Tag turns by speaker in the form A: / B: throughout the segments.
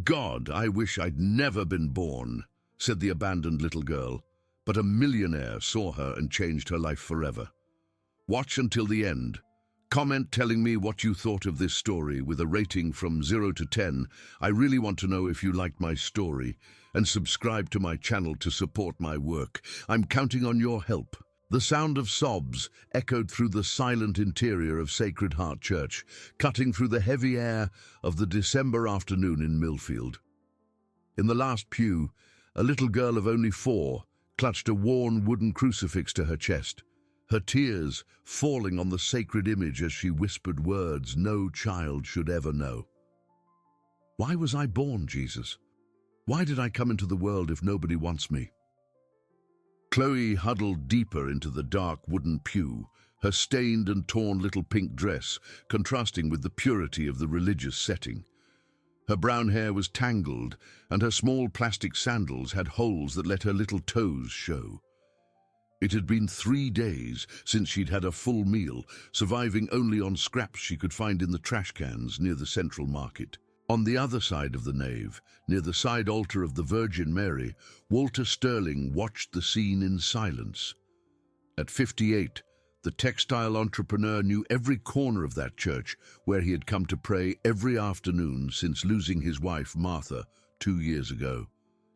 A: God, I wish I'd never been born, said the abandoned little girl, but a millionaire saw her and changed her life forever. Watch until the end. Comment telling me what you thought of this story with a rating from 0 to 10. I really want to know if you liked my story, and subscribe to my channel to support my work. I'm counting on your help. The sound of sobs echoed through the silent interior of Sacred Heart Church, cutting through the heavy air of the December afternoon in Millfield. In the last pew, a little girl of only 4 clutched a worn wooden crucifix to her chest, her tears falling on the sacred image as she whispered words no child should ever know. Why was I born, Jesus? Why did I come into the world if nobody wants me? Chloe huddled deeper into the dark wooden pew, her stained and torn little pink dress contrasting with the purity of the religious setting. Her brown hair was tangled, and her small plastic sandals had holes that let her little toes show. It had been 3 days since she'd had a full meal, surviving only on scraps she could find in the trash cans near the Central Market. On the other side of the nave, near the side altar of the Virgin Mary, Walter Sterling watched the scene in silence. At 58, the textile entrepreneur knew every corner of that church where he had come to pray every afternoon since losing his wife, Martha, 2 years ago.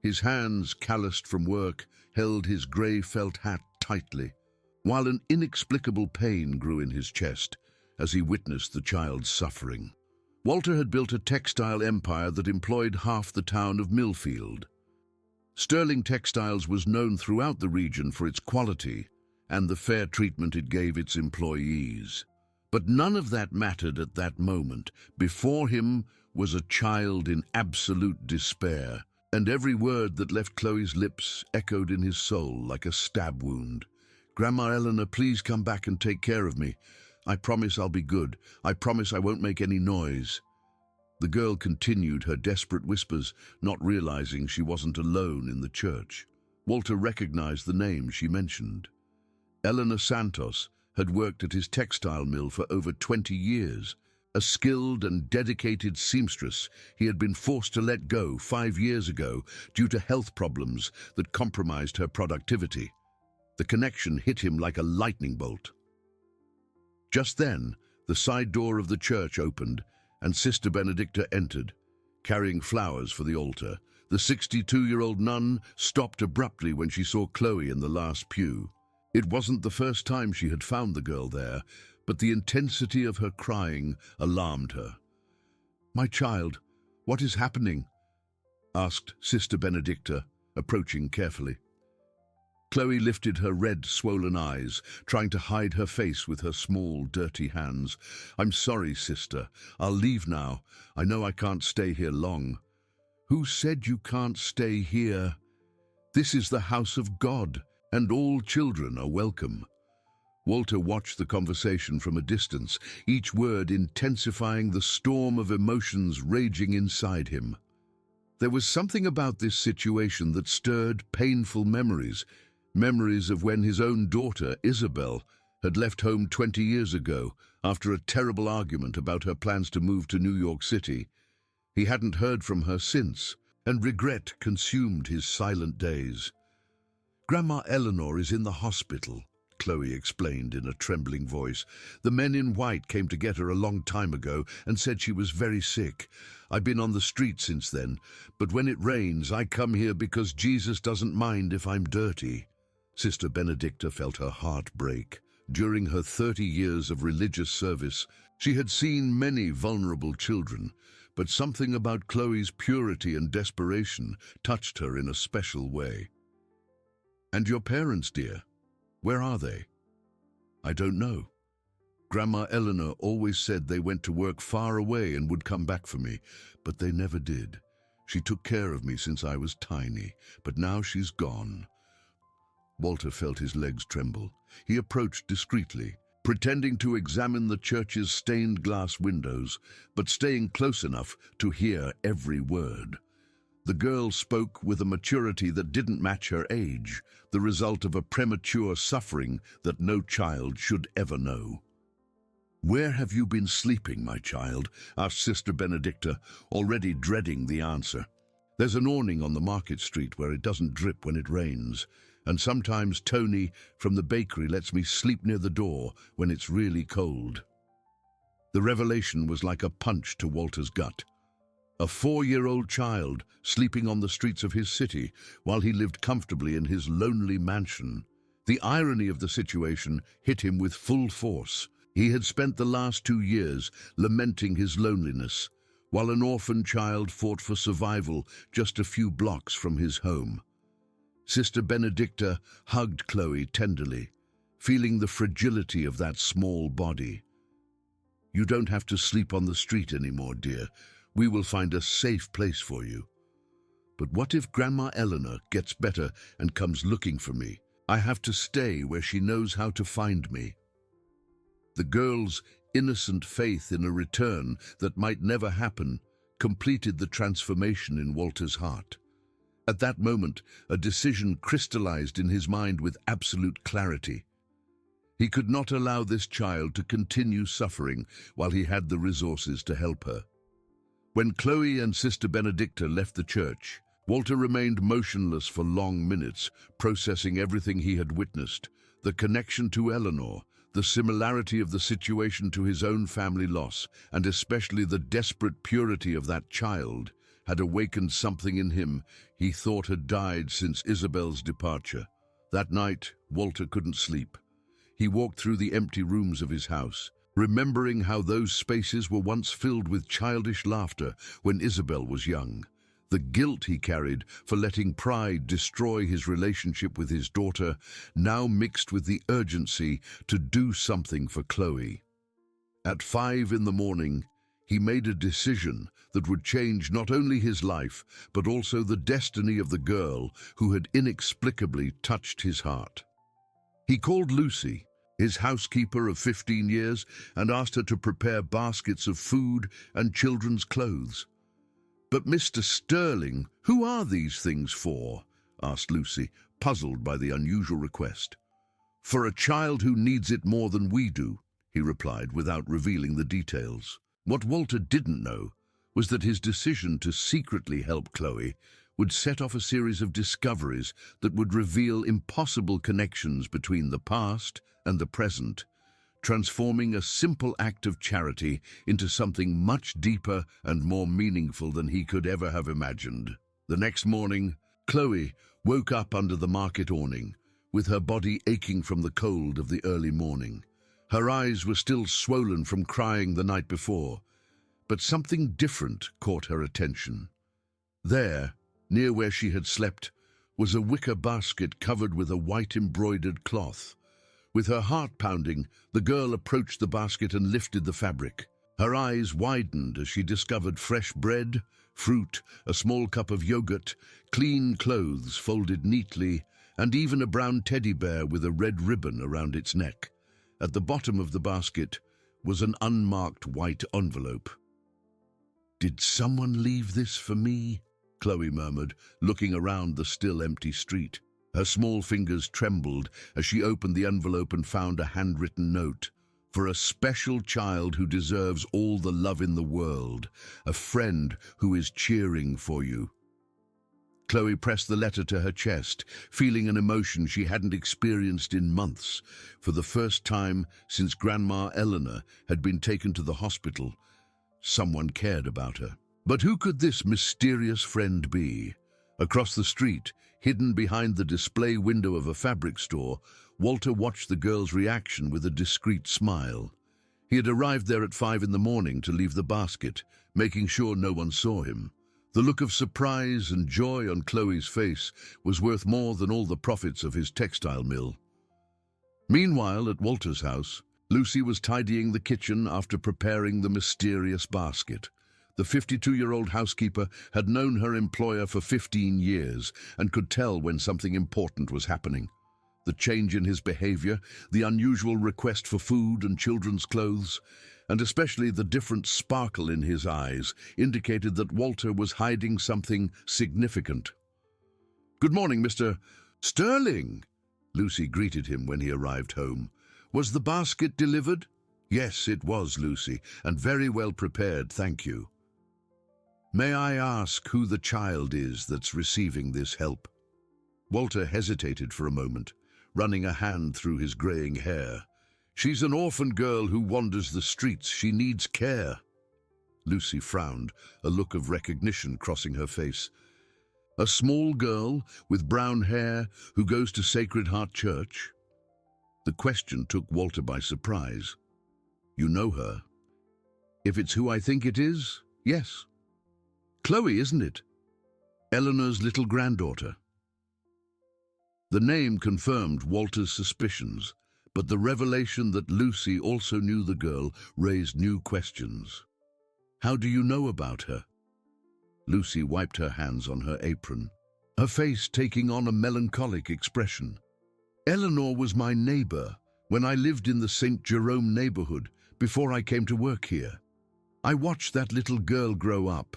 A: His hands, calloused from work, held his grey felt hat tightly, while an inexplicable pain grew in his chest as he witnessed the child's suffering. Walter had built a textile empire that employed half the town of Millfield. Sterling Textiles was known throughout the region for its quality and the fair treatment it gave its employees. But none of that mattered at that moment. Before him was a child in absolute despair, and every word that left Chloe's lips echoed in his soul like a stab wound. "Grandma Eleanor, please come back and take care of me. I promise I'll be good. I promise I won't make any noise." The girl continued her desperate whispers, not realizing she wasn't alone in the church. Walter recognized the name she mentioned. Eleanor Santos had worked at his textile mill for over 20 years. A skilled and dedicated seamstress he had been forced to let go 5 years ago due to health problems that compromised her productivity. The connection hit him like a lightning bolt. Just then, the side door of the church opened and Sister Benedicta entered, carrying flowers for the altar. The 62-year-old nun stopped abruptly when she saw Chloe in the last pew. It wasn't the first time she had found the girl there, but the intensity of her crying alarmed her. "My child, what is happening?" asked Sister Benedicta, approaching carefully. Chloe lifted her red, swollen eyes, trying to hide her face with her small, dirty hands. "I'm sorry, sister. I'll leave now. I know I can't stay here long." "Who said you can't stay here? This is the house of God, and all children are welcome." Walter watched the conversation from a distance, each word intensifying the storm of emotions raging inside him. There was something about this situation that stirred painful memories of when his own daughter, Isabel, had left home 20 years ago after a terrible argument about her plans to move to New York City. He hadn't heard from her since, and regret consumed his silent days. "Grandma Eleanor is in the hospital," Chloe explained in a trembling voice. "The men in white came to get her a long time ago and said she was very sick. I've been on the street since then, but when it rains, I come here because Jesus doesn't mind if I'm dirty." Sister Benedicta felt her heart break. During her 30 years of religious service, she had seen many vulnerable children, but something about Chloe's purity and desperation touched her in a special way. "And your parents, dear? Where are they?" "I don't know. Grandma Eleanor always said they went to work far away and would come back for me, but they never did. She took care of me since I was tiny, but now she's gone." Walter felt his legs tremble. He approached discreetly, pretending to examine the church's stained glass windows, but staying close enough to hear every word. The girl spoke with a maturity that didn't match her age, the result of a premature suffering that no child should ever know. "Where have you been sleeping, my child?" asked Sister Benedicta, already dreading the answer. "There's an awning on the market street where it doesn't drip when it rains, and sometimes Tony from the bakery lets me sleep near the door when it's really cold." The revelation was like a punch to Walter's gut. A 4-year-old child sleeping on the streets of his city while he lived comfortably in his lonely mansion. The irony of the situation hit him with full force. He had spent the last 2 years lamenting his loneliness, while an orphan child fought for survival just a few blocks from his home. Sister Benedicta hugged Chloe tenderly, feeling the fragility of that small body. "You don't have to sleep on the street anymore, dear. We will find a safe place for you. But what if Grandma Eleanor gets better and comes looking for me? I have to stay where she knows how to find me." The girl's innocent faith in a return that might never happen completed the transformation in Walter's heart. At that moment, a decision crystallized in his mind with absolute clarity. He could not allow this child to continue suffering while he had the resources to help her. When Chloe and Sister Benedicta left the church, Walter remained motionless for long minutes, processing everything he had witnessed: the connection to Eleanor, the similarity of the situation to his own family loss, and especially the desperate purity of that child, had awakened something in him he thought had died since Isabel's departure. That night, Walter couldn't sleep. He walked through the empty rooms of his house, remembering how those spaces were once filled with childish laughter when Isabel was young. The guilt he carried for letting pride destroy his relationship with his daughter now mixed with the urgency to do something for Chloe. At 5 in the morning, he made a decision that would change not only his life, but also the destiny of the girl who had inexplicably touched his heart. He called Lucy, his housekeeper of 15 years, and asked her to prepare baskets of food and children's clothes. "But Mr. Sterling, who are these things for?" asked Lucy, puzzled by the unusual request. "For a child who needs it more than we do," he replied without revealing the details. What Walter didn't know was that his decision to secretly help Chloe would set off a series of discoveries that would reveal impossible connections between the past and the present, transforming a simple act of charity into something much deeper and more meaningful than he could ever have imagined. The next morning, Chloe woke up under the market awning, with her body aching from the cold of the early morning. Her eyes were still swollen from crying the night before, but something different caught her attention. There, near where she had slept, was a wicker basket covered with a white embroidered cloth. With her heart pounding, the girl approached the basket and lifted the fabric. Her eyes widened as she discovered fresh bread, fruit, a small cup of yogurt, clean clothes folded neatly, and even a brown teddy bear with a red ribbon around its neck. At the bottom of the basket was an unmarked white envelope. "Did someone leave this for me?" Chloe murmured, looking around the still empty street. Her small fingers trembled as she opened the envelope and found a handwritten note. "For a special child who deserves all the love in the world, a friend who is cheering for you." Chloe pressed the letter to her chest, feeling an emotion she hadn't experienced in months. For the first time since Grandma Eleanor had been taken to the hospital, someone cared about her. But who could this mysterious friend be? Across the street, hidden behind the display window of a fabric store, Walter watched the girl's reaction with a discreet smile. He had arrived there at 5 in the morning to leave the basket, making sure no one saw him. The look of surprise and joy on Chloe's face was worth more than all the profits of his textile mill. Meanwhile, at Walter's house, Lucy was tidying the kitchen after preparing the mysterious basket. The 52-year-old housekeeper had known her employer for 15 years and could tell when something important was happening. The change in his behavior, the unusual request for food and children's clothes, and especially the different sparkle in his eyes, indicated that Walter was hiding something significant. "Good morning, Mr. Sterling," Lucy greeted him when he arrived home. "Was the basket delivered?" Yes, it was, Lucy, and very well prepared, thank you. May I ask who the child is that's receiving this help? Walter hesitated for a moment, running a hand through his greying hair. She's an orphan girl who wanders the streets. She needs care. Lucy frowned, a look of recognition crossing her face. A small girl with brown hair who goes to Sacred Heart Church? The question took Walter by surprise. You know her? If it's who I think it is, yes. Chloe, isn't it? Eleanor's little granddaughter. The name confirmed Walter's suspicions, but the revelation that Lucy also knew the girl raised new questions. How do you know about her? Lucy wiped her hands on her apron, her face taking on a melancholic expression. Eleanor was my neighbor when I lived in the St. Jerome neighborhood before I came to work here. I watched that little girl grow up.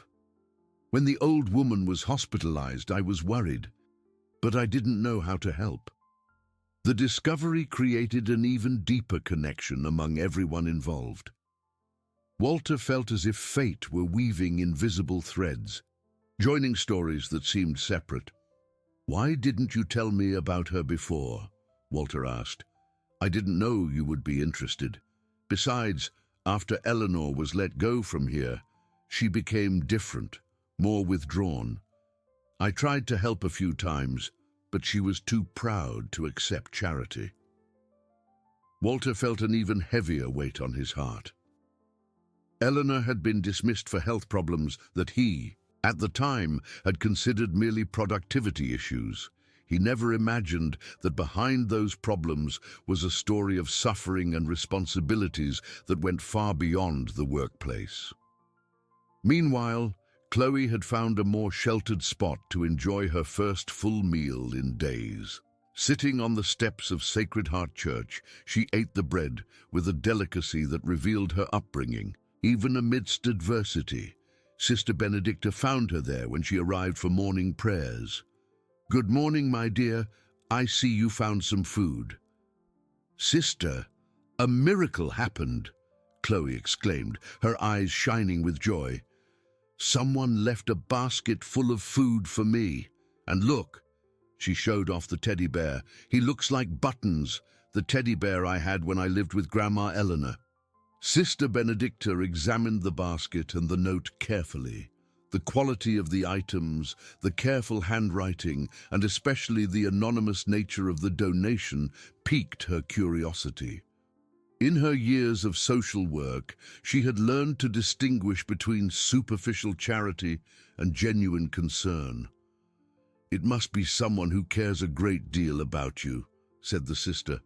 A: When the old woman was hospitalized, I was worried, but I didn't know how to help. The discovery created an even deeper connection among everyone involved. Walter felt as if fate were weaving invisible threads, joining stories that seemed separate. Why didn't you tell me about her before? Walter asked. I didn't know you would be interested. Besides, after Eleanor was let go from here, she became different, more withdrawn. I tried to help a few times, but she was too proud to accept charity. Walter felt an even heavier weight on his heart. Eleanor had been dismissed for health problems that he, at the time, had considered merely productivity issues. He never imagined that behind those problems was a story of suffering and responsibilities that went far beyond the workplace. Meanwhile, Chloe had found a more sheltered spot to enjoy her first full meal in days. Sitting on the steps of Sacred Heart Church, she ate the bread with a delicacy that revealed her upbringing. Even amidst adversity, Sister Benedicta found her there when she arrived for morning prayers. Good morning, my dear. I see you found some food. Sister, a miracle happened, Chloe exclaimed, her eyes shining with joy. Someone left a basket full of food for me. And look, she showed off the teddy bear. He looks like Buttons, the teddy bear I had when I lived with Grandma Eleanor. Sister Benedicta examined the basket and the note carefully. The quality of the items, the careful handwriting, and especially the anonymous nature of the donation piqued her curiosity. In her years of social work, she had learned to distinguish between superficial charity and genuine concern. It must be someone who cares a great deal about you, said the sister.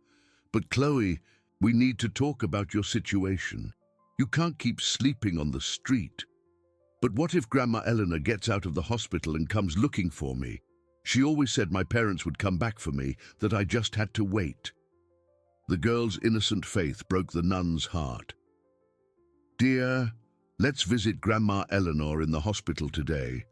A: But Chloe, we need to talk about your situation. You can't keep sleeping on the street. But what if Grandma Eleanor gets out of the hospital and comes looking for me? She always said my parents would come back for me, that I just had to wait. The girl's innocent faith broke the nun's heart. Dear, let's visit Grandma Eleanor in the hospital today.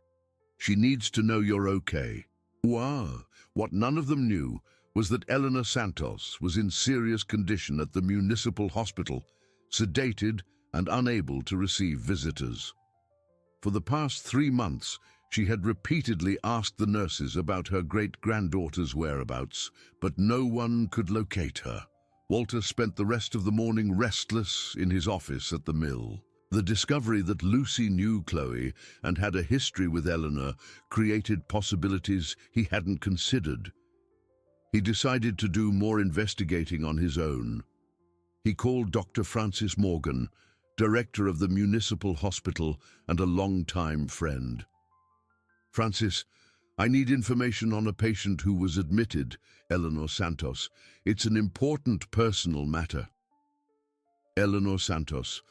A: She needs to know you're okay. Wow, what none of them knew was that Eleanor Santos was in serious condition at the municipal hospital, sedated and unable to receive visitors. For the past 3 months, she had repeatedly asked the nurses about her great-granddaughter's whereabouts, but no one could locate her. Walter spent the rest of the morning restless in his office at the mill. The discovery that Lucy knew Chloe and had a history with Eleanor created possibilities he hadn't considered. He decided to do more investigating on his own. He called Dr. Francis Morgan, director of the municipal hospital and a long-time friend. Francis, I need information on a patient who was admitted, Eleanor Santos. It's an important personal matter. Eleanor Santos.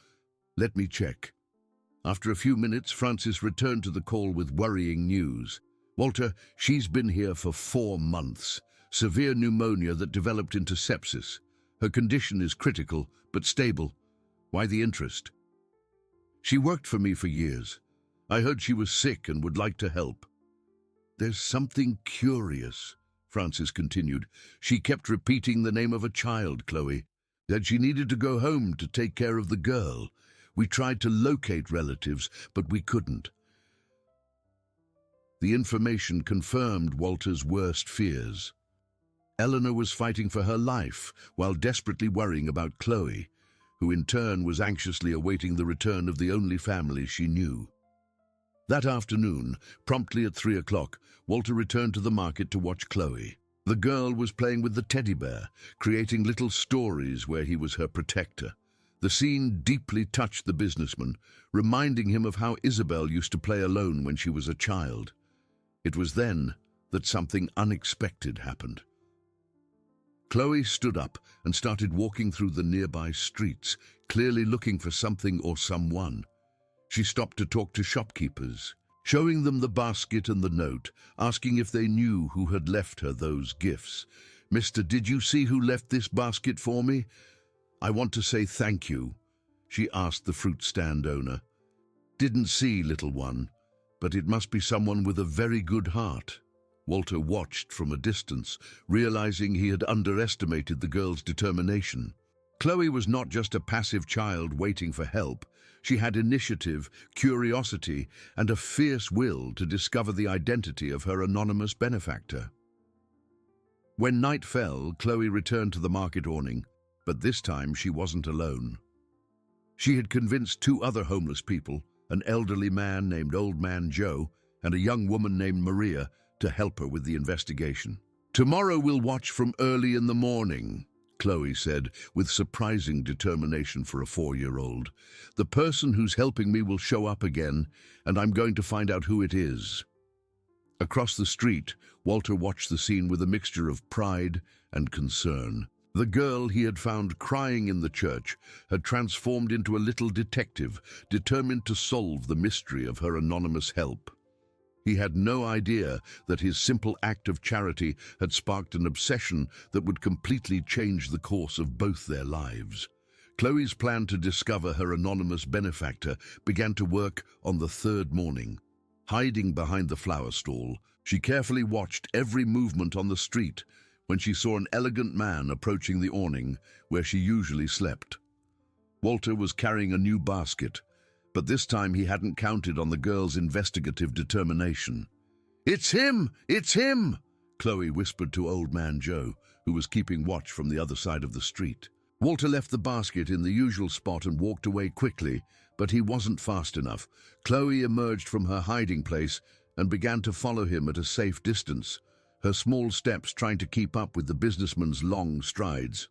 A: Let me check. After a few minutes, Francis returned to the call with worrying news. Walter, she's been here for 4 months. Severe pneumonia that developed into sepsis. Her condition is critical, but stable. Why the interest? She worked for me for years. I heard she was sick and would like to help. There's something curious, Francis continued. She kept repeating the name of a child, Chloe. Said she needed to go home to take care of the girl. We tried to locate relatives, but we couldn't. The information confirmed Walter's worst fears. Eleanor was fighting for her life while desperately worrying about Chloe, who in turn was anxiously awaiting the return of the only family she knew. That afternoon, promptly at 3 o'clock, Walter returned to the market to watch Chloe. The girl was playing with the teddy bear, creating little stories where he was her protector. The scene deeply touched the businessman, reminding him of how Isabel used to play alone when she was a child. It was then that something unexpected happened. Chloe stood up and started walking through the nearby streets, clearly looking for something or someone. She stopped to talk to shopkeepers, showing them the basket and the note, asking if they knew who had left her those gifts. "Mister, did you see who left this basket for me? I want to say thank you," she asked the fruit stand owner. "Didn't see, little one, but it must be someone with a very good heart." Walter watched from a distance, realizing he had underestimated the girl's determination. Chloe was not just a passive child waiting for help. She had initiative, curiosity, and a fierce will to discover the identity of her anonymous benefactor. When night fell, Chloe returned to the market awning, but this time she wasn't alone. She had convinced 2 other homeless people, an elderly man named Old Man Joe and a young woman named Maria, to help her with the investigation. "Tomorrow we'll watch from early in the morning," Chloe said, with surprising determination for a 4-year-old. "The person who's helping me will show up again, and I'm going to find out who it is." Across the street, Walter watched the scene with a mixture of pride and concern. The girl he had found crying in the church had transformed into a little detective, determined to solve the mystery of her anonymous help. He had no idea that his simple act of charity had sparked an obsession that would completely change the course of both their lives. Chloe's plan to discover her anonymous benefactor began to work on the 3rd morning. Hiding behind the flower stall, she carefully watched every movement on the street when she saw an elegant man approaching the awning where she usually slept. Walter was carrying a new basket, but this time he hadn't counted on the girl's investigative determination. "It's him! It's him!" Chloe whispered to Old Man Joe, who was keeping watch from the other side of the street. Walter left the basket in the usual spot and walked away quickly, but he wasn't fast enough. Chloe emerged from her hiding place and began to follow him at a safe distance, her small steps trying to keep up with the businessman's long strides.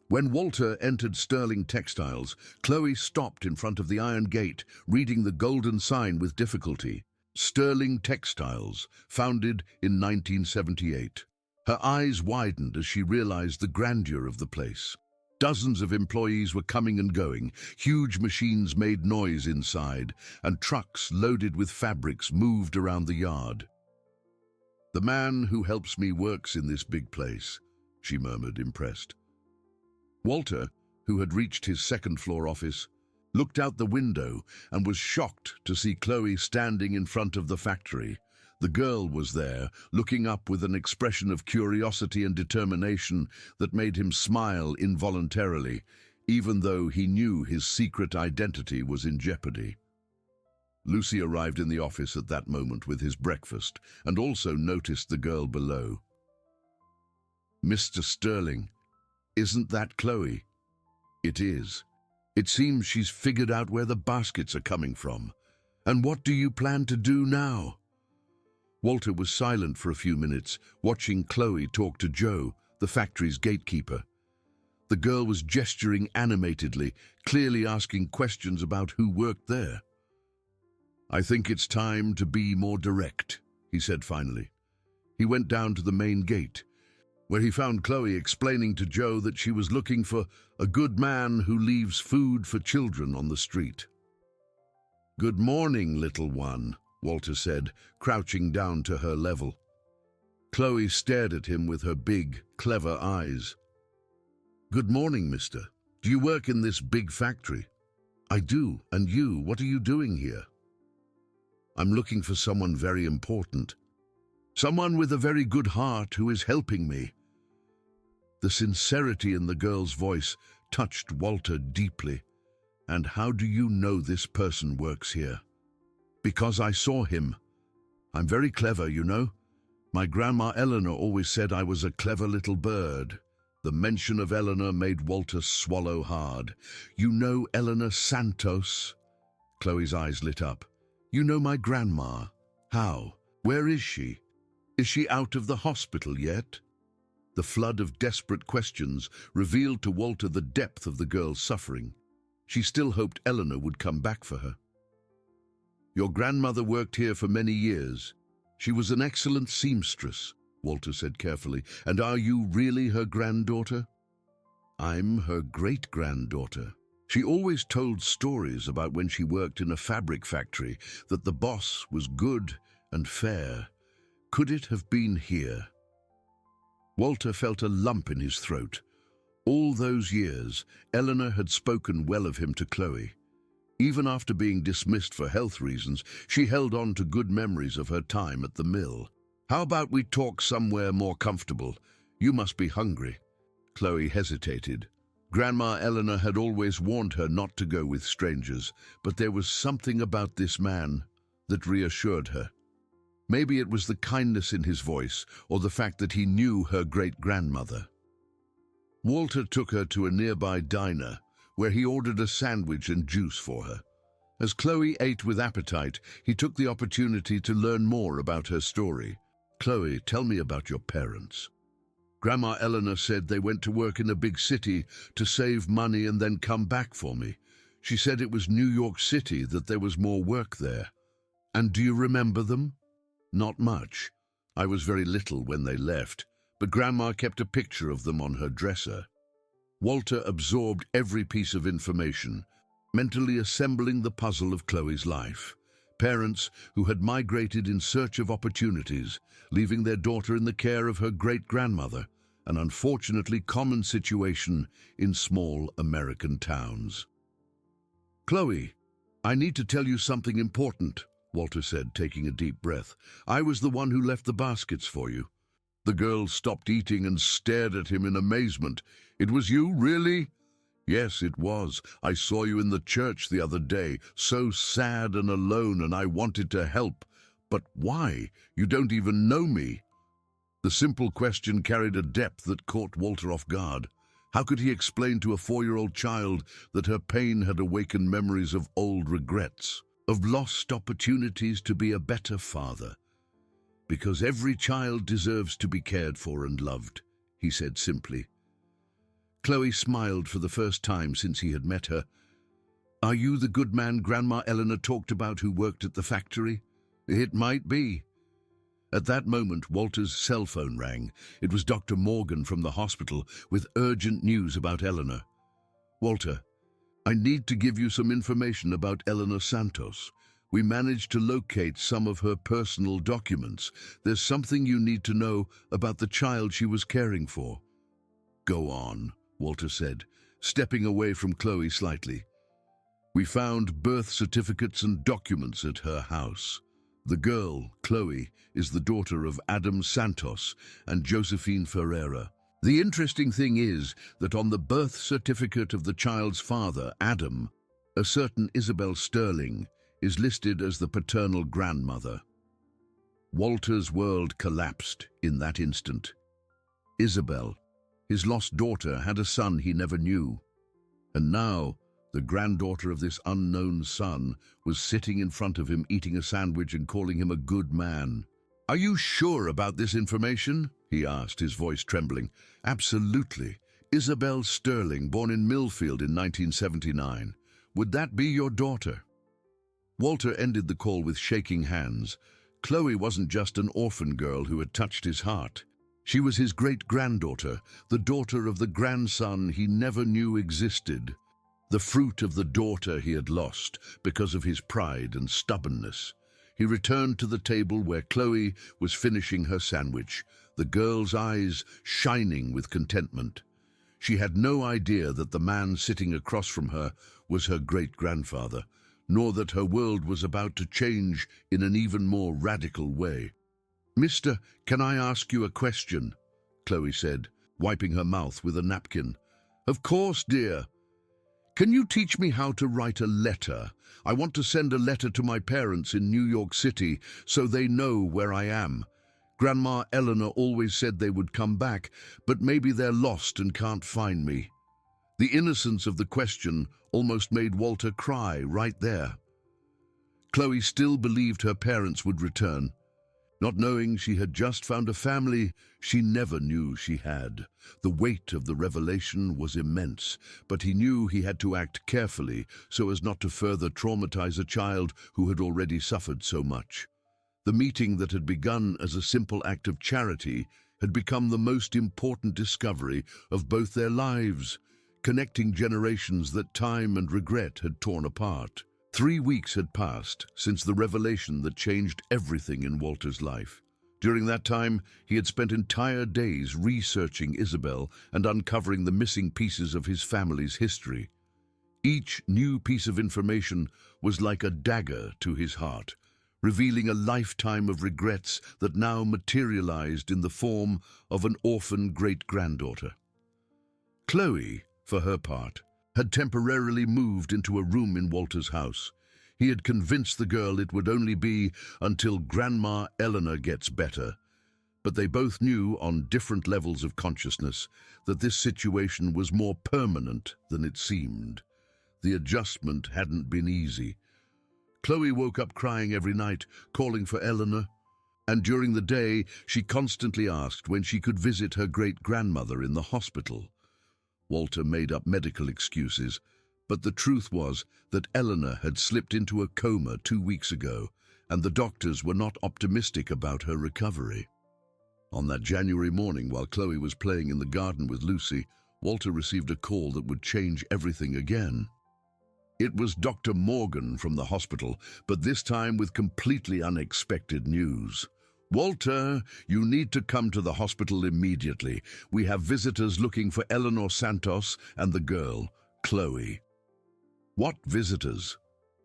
A: When Walter entered Sterling Textiles, Chloe stopped in front of the iron gate, reading the golden sign with difficulty. Sterling Textiles, founded in 1978. Her eyes widened as she realized the grandeur of the place. Dozens of employees were coming and going, huge machines made noise inside, and trucks loaded with fabrics moved around the yard. "The man who helps me works in this big place," she murmured, impressed. Walter, who had reached his 2nd-floor office, looked out the window and was shocked to see Chloe standing in front of the factory. The girl was there, looking up with an expression of curiosity and determination that made him smile involuntarily, even though he knew his secret identity was in jeopardy. Lucy arrived in the office at that moment with his breakfast and also noticed the girl below. "Mr. Sterling, isn't that Chloe?" "It is. It seems she's figured out where the baskets are coming from. And what do you plan to do now?" Walter was silent for a few minutes, watching Chloe talk to Joe, the factory's gatekeeper. The girl was gesturing animatedly, clearly asking questions about who worked there. "I think it's time to be more direct," he said finally. He went down to the main gate, where he found Chloe explaining to Joe that she was looking for a good man who leaves food for children on the street. "Good morning, little one," Walter said, crouching down to her level. Chloe stared at him with her big, clever eyes. "Good morning, mister. Do you work in this big factory?" "I do. And you, what are you doing here?" "I'm looking for someone very important. Someone with a very good heart who is helping me." The sincerity in the girl's voice touched Walter deeply. "And how do you know this person works here?" "Because I saw him. I'm very clever, you know. My grandma Eleanor always said I was a clever little bird." The mention of Eleanor made Walter swallow hard. "You know Eleanor Santos?" Chloe's eyes lit up. "You know my grandma? How? Where is she? Is she out of the hospital yet?" The flood of desperate questions revealed to Walter the depth of the girl's suffering. She still hoped Eleanor would come back for her. "Your grandmother worked here for many years. She was an excellent seamstress," Walter said carefully. "And are you really her granddaughter?" "I'm her great-granddaughter. She always told stories about when she worked in a fabric factory, that the boss was good and fair. Could it have been here?" Walter felt a lump in his throat. All those years, Eleanor had spoken well of him to Chloe. Even after being dismissed for health reasons, she held on to good memories of her time at the mill. "How about we talk somewhere more comfortable? You must be hungry." Chloe hesitated. Grandma Eleanor had always warned her not to go with strangers, but there was something about this man that reassured her. Maybe it was the kindness in his voice, or the fact that he knew her great-grandmother. Walter took her to a nearby diner, where he ordered a sandwich and juice for her. As Chloe ate with appetite, he took the opportunity to learn more about her story. "Chloe, tell me about your parents." "Grandma Eleanor said they went to work in a big city to save money and then come back for me. She said it was New York City, that there was more work there." "And do you remember them?" "Not much. I was very little when they left, but Grandma kept a picture of them on her dresser." Walter absorbed every piece of information, mentally assembling the puzzle of Chloe's life. Parents who had migrated in search of opportunities, leaving their daughter in the care of her great-grandmother, an unfortunately common situation in small American towns. "Chloe, I need to tell you something important," Walter said, taking a deep breath. "I was the one who left the baskets for you." The girl stopped eating and stared at him in amazement. "It was you, really?" "Yes, it was. I saw you in the church the other day, so sad and alone, and I wanted to help. But why? You don't even know me." The simple question carried a depth that caught Walter off guard. How could he explain to a 4-year-old child that her pain had awakened memories of old regrets, of lost opportunities to be a better father? "Because every child deserves to be cared for and loved," he said simply. Chloe smiled for the first time since he had met her. "Are you the good man Grandma Eleanor talked about who worked at the factory?" "It might be." At that moment, Walter's cell phone rang. It was Dr. Morgan from the hospital with urgent news about Eleanor. "Walter, I need to give you some information about Eleanor Santos. We managed to locate some of her personal documents. There's something you need to know about the child she was caring for." "Go on," Walter said, stepping away from Chloe slightly. "We found birth certificates and documents at her house. The girl, Chloe, is the daughter of Adam Santos and Josephine Ferreira. The interesting thing is that on the birth certificate of the child's father, Adam, a certain Isabel Sterling is listed as the paternal grandmother." Walter's world collapsed in that instant. Isabel, his lost daughter, had a son he never knew. And now, the granddaughter of this unknown son was sitting in front of him eating a sandwich and calling him a good man. "Are you sure about this information?" he asked, his voice trembling. "Absolutely. Isabel Sterling, born in Millfield in 1979. Would that be your daughter?" Walter ended the call with shaking hands. Chloe wasn't just an orphan girl who had touched his heart. She was his great-granddaughter, the daughter of the grandson he never knew existed, the fruit of the daughter he had lost because of his pride and stubbornness. He returned to the table where Chloe was finishing her sandwich, the girl's eyes shining with contentment. She had no idea that the man sitting across from her was her great-grandfather, nor that her world was about to change in an even more radical way. "Mister, can I ask you a question?" Chloe said, wiping her mouth with a napkin. Of course, dear. Can you teach me how to write a letter? I want to send a letter to my parents in New York City so they know where I am. Grandma Eleanor always said they would come back, but maybe they're lost and can't find me. The innocence of the question almost made Walter cry right there. Chloe still believed her parents would return. Not knowing she had just found a family she never knew she had. The weight of the revelation was immense, but he knew he had to act carefully so as not to further traumatize a child who had already suffered so much. The meeting that had begun as a simple act of charity had become the most important discovery of both their lives, connecting generations that time and regret had torn apart. 3 weeks had passed since the revelation that changed everything in Walter's life. During that time, he had spent entire days researching Isabel and uncovering the missing pieces of his family's history. Each new piece of information was like a dagger to his heart, revealing a lifetime of regrets that now materialized in the form of an orphan great-granddaughter. Chloe, for her part, had temporarily moved into a room in Walter's house. He had convinced the girl it would only be until Grandma Eleanor gets better. But they both knew, on different levels of consciousness, that this situation was more permanent than it seemed. The adjustment hadn't been easy. Chloe woke up crying every night, calling for Eleanor, and during the day she constantly asked when she could visit her great-grandmother in the hospital. Walter made up medical excuses, but the truth was that Eleanor had slipped into a coma 2 weeks ago, and the doctors were not optimistic about her recovery. On that January morning, while Chloe was playing in the garden with Lucy, Walter received a call that would change everything again. It was Dr. Morgan from the hospital, but this time with completely unexpected news. "Walter, you need to come to the hospital immediately. We have visitors looking for Eleanor Santos and the girl, Chloe." What visitors?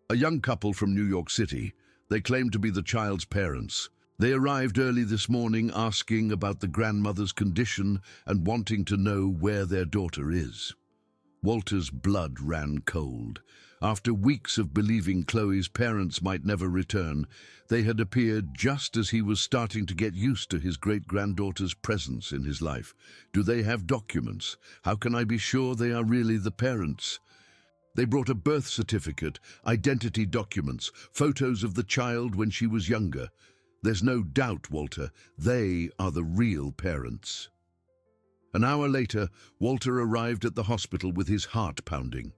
A: A young couple from New York City. They claimed to be the child's parents. They arrived early this morning asking about the grandmother's condition and wanting to know where their daughter is. Walter's blood ran cold. After weeks of believing Chloe's parents might never return, they had appeared just as he was starting to get used to his great-granddaughter's presence in his life. Do they have documents? How can I be sure they are really the parents? They brought a birth certificate, identity documents, photos of the child when she was younger. There's no doubt, Walter, they are the real parents. An hour later, Walter arrived at the hospital with his heart pounding.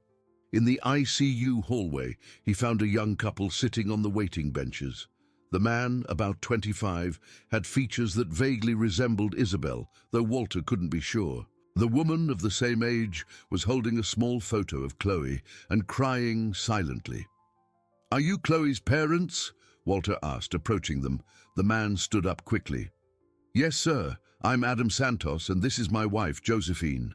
A: In the ICU hallway, he found a young couple sitting on the waiting benches. The man, about 25, had features that vaguely resembled Isabel, though Walter couldn't be sure. The woman, of the same age, was holding a small photo of Chloe and crying silently. "Are you Chloe's parents?" Walter asked, approaching them. The man stood up quickly. "Yes, sir. I'm Adam Santos, and this is my wife, Josephine.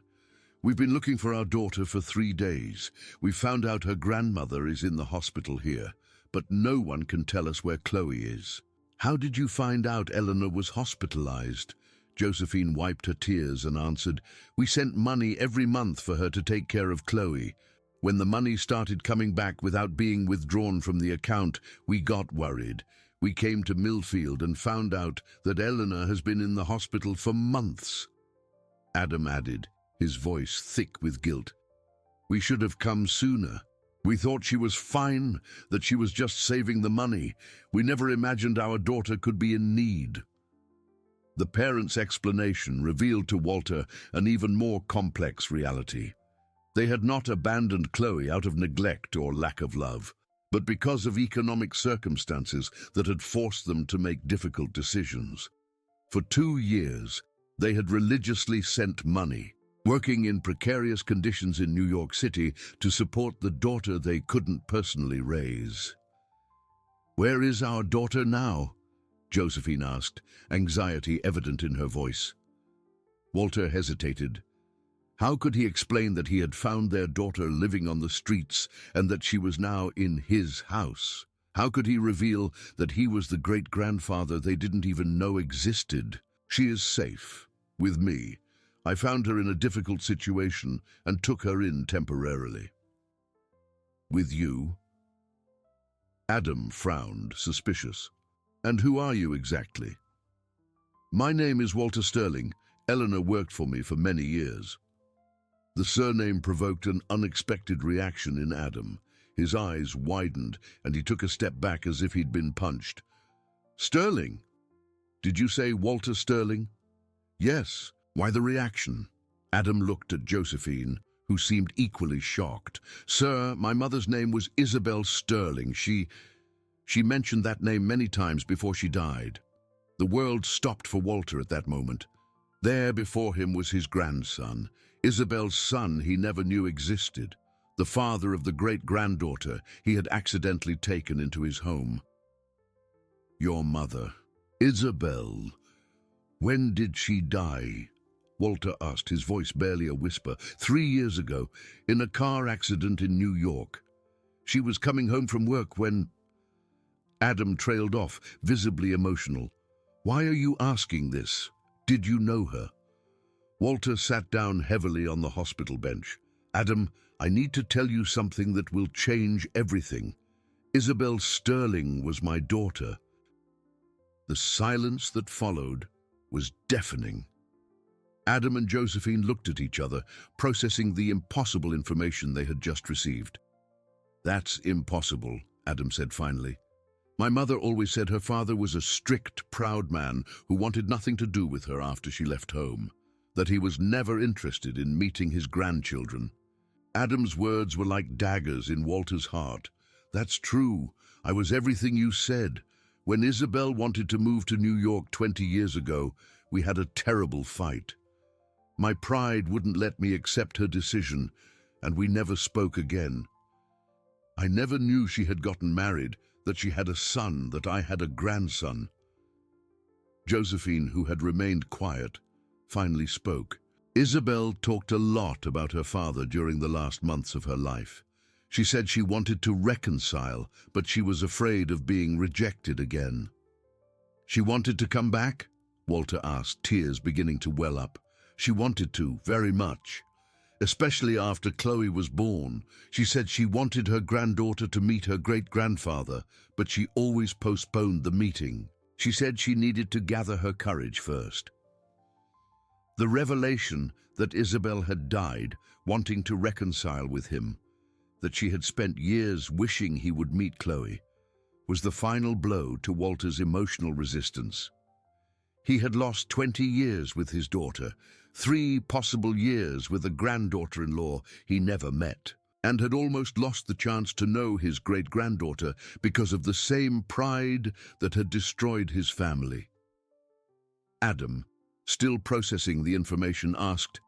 A: We've been looking for our daughter for 3 days. We found out her grandmother is in the hospital here, but no one can tell us where Chloe is." "How did you find out Eleanor was hospitalized?" Josephine wiped her tears and answered, "We sent money every month for her to take care of Chloe. When the money started coming back without being withdrawn from the account, we got worried. We came to Millfield and found out that Eleanor has been in the hospital for months." Adam added, his voice thick with guilt, "We should have come sooner. We thought she was fine, that she was just saving the money. We never imagined our daughter could be in need." The parents' explanation revealed to Walter an even more complex reality. They had not abandoned Chloe out of neglect or lack of love, but because of economic circumstances that had forced them to make difficult decisions. For 2 years, they had religiously sent money, working in precarious conditions in New York City to support the daughter they couldn't personally raise. "Where is our daughter now?" Josephine asked, anxiety evident in her voice. Walter hesitated. How could he explain that he had found their daughter living on the streets and that she was now in his house? How could he reveal that he was the great-grandfather they didn't even know existed? "She is safe, with me. I found her in a difficult situation and took her in temporarily. With you? Adam frowned, suspicious. And who are you exactly? My name is Walter Sterling. Eleanor worked for me for many years. The surname provoked an unexpected reaction in Adam. His eyes widened and he took a step back as if he'd been punched. Sterling? Did you say Walter Sterling? Yes. Why the reaction? Adam looked at Josephine, who seemed equally shocked. Sir, my mother's name was Isabel Sterling. She mentioned that name many times before she died. The world stopped for Walter at that moment. There before him was his grandson, Isabel's son he never knew existed, the father of the great-granddaughter he had accidentally taken into his home. Your mother, Isabel, when did she die? Walter asked, his voice barely a whisper. 3 years ago, in a car accident in New York. She was coming home from work when... Adam trailed off, visibly emotional. Why are you asking this? Did you know her? Walter sat down heavily on the hospital bench. Adam, I need to tell you something that will change everything. Isabel Sterling was my daughter. The silence that followed was deafening. Adam and Josephine looked at each other, processing the impossible information they had just received. That's impossible, Adam said finally. My mother always said her father was a strict, proud man who wanted nothing to do with her after she left home, that he was never interested in meeting his grandchildren. Adam's words were like daggers in Walter's heart. That's true. I was everything you said. When Isabel wanted to move to New York 20 years ago, we had a terrible fight. My pride wouldn't let me accept her decision, and we never spoke again. I never knew she had gotten married, that she had a son, that I had a grandson. Josephine, who had remained quiet, finally spoke. Isabel talked a lot about her father during the last months of her life. She said she wanted to reconcile, but she was afraid of being rejected again. She wanted to come back? Walter asked, tears beginning to well up. She wanted to, very much. Especially after Chloe was born. She said she wanted her granddaughter to meet her great-grandfather, but she always postponed the meeting. She said she needed to gather her courage first. The revelation that Isabel had died, wanting to reconcile with him, that she had spent years wishing he would meet Chloe, was the final blow to Walter's emotional resistance. He had lost 20 years with his daughter, 3 possible years with a granddaughter-in-law he never met, and had almost lost the chance to know his great-granddaughter because of the same pride that had destroyed his family. Adam, still processing the information, asked,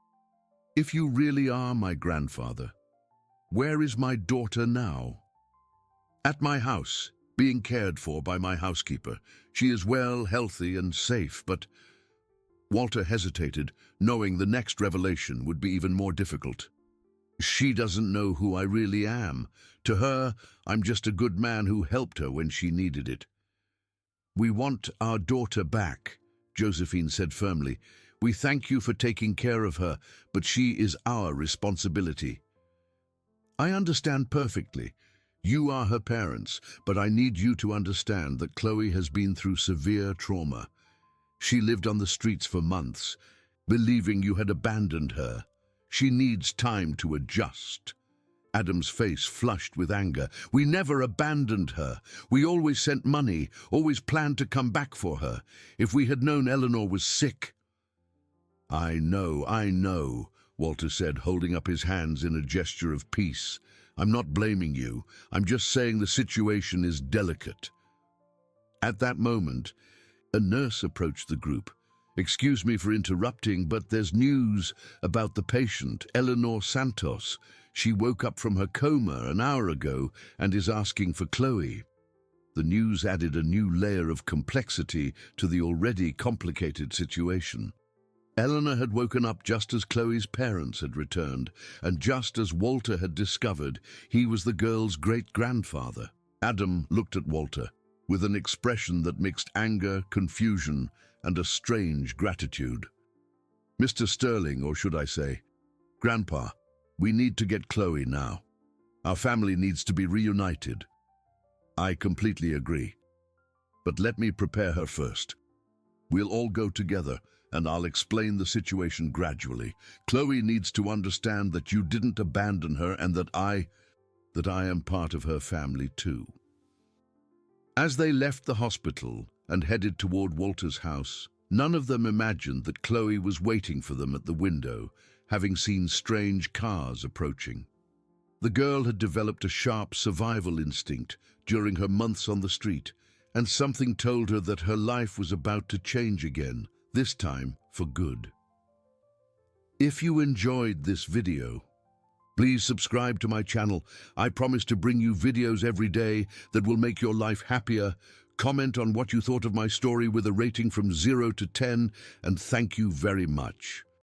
A: "If you really are my grandfather, where is my daughter now?" "At my house, being cared for by my housekeeper. She is well, healthy, and safe, but..." Walter hesitated, knowing the next revelation would be even more difficult. "She doesn't know who I really am. To her, I'm just a good man who helped her when she needed it." "We want our daughter back," Josephine said firmly. "We thank you for taking care of her, but she is our responsibility." "I understand perfectly. You are her parents, but I need you to understand that Chloe has been through severe trauma. She lived on the streets for months, believing you had abandoned her. She needs time to adjust." Adam's face flushed with anger. "We never abandoned her. We always sent money, always planned to come back for her. If we had known Eleanor was sick..." I know," Walter said, holding up his hands in a gesture of peace. "I'm not blaming you. I'm just saying the situation is delicate." At that moment, a nurse approached the group. "Excuse me for interrupting, but there's news about the patient, Eleanor Santos. She woke up from her coma an hour ago and is asking for Chloe." The news added a new layer of complexity to the already complicated situation. Eleanor had woken up just as Chloe's parents had returned, and just as Walter had discovered he was the girl's great-grandfather. Adam looked at Walter with an expression that mixed anger, confusion, and a strange gratitude. Mr. Sterling, or should I say, Grandpa, we need to get Chloe now. Our family needs to be reunited. I completely agree. But let me prepare her first. We'll all go together, and I'll explain the situation gradually. Chloe needs to understand that you didn't abandon her and that I am part of her family too. As they left the hospital and headed toward Walter's house, none of them imagined that Chloe was waiting for them at the window, having seen strange cars approaching. The girl had developed a sharp survival instinct during her months on the street, and something told her that her life was about to change again, this time for good. If you enjoyed this video, please subscribe to my channel. I promise to bring you videos every day that will make your life happier. Comment on what you thought of my story with a rating from 0 to 10, and thank you very much.